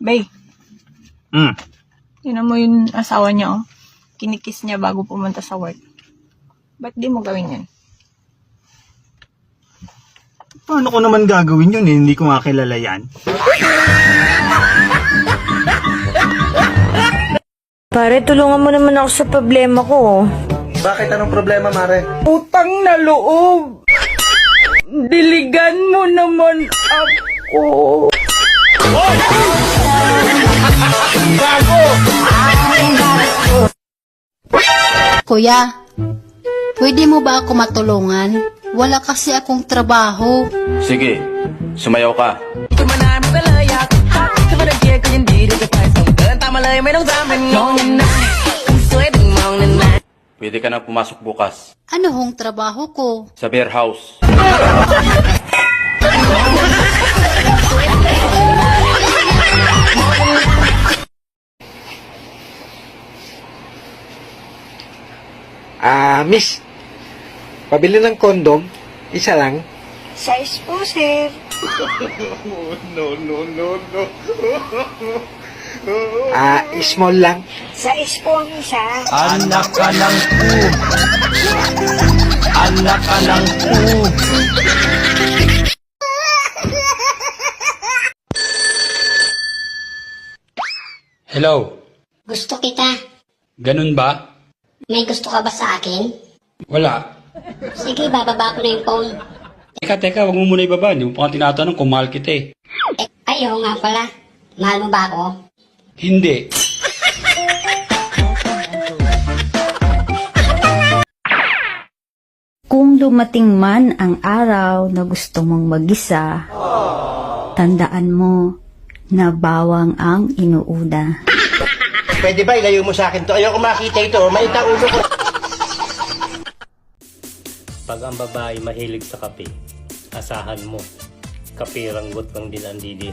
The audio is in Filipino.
Bay, Hmm. tinan mo yung asawa niya, oh. Kinikiss niya bago pumunta sa work. Ba't di mo gawin yan? Paano ko naman gagawin yun eh? Hindi ko nga kilala yan. Pare, tulungan mo naman ako sa problema ko. Bakit? Anong problema, Mare? Utang na loob! Diligan mo naman ako. Kuya, pwede mo ba ako matulungan? Wala kasi akong trabaho. Sige, sumayaw ka. Pwede ka na pumasok bukas Ano hong trabaho ko? sa beer house. Miss. Pabili ng kondom. Isa lang. Size po, sir. Small lang. Size po ang isa. Anak ka ng Anak ka ng Hello, Gusto kita. ganun ba? May gusto ka ba sa akin? Wala. Sige, bababa ko na yung phone. Teka, wag mo muna ibaba. Hindi mo pa nga tinatanong kung mahal kita eh. Ayaw nga pala. Mahal mo ba ako? Hindi. Kung dumating man ang araw na gusto mong mag-isa, tandaan mo na bawang ang inuuna. Pwede ba ilayo mo sa akin to? Ayoko makita ito. May ulo ko. Pag ang babae mahilig sa kape, asahan mo, kape ranggot lang din ang didi.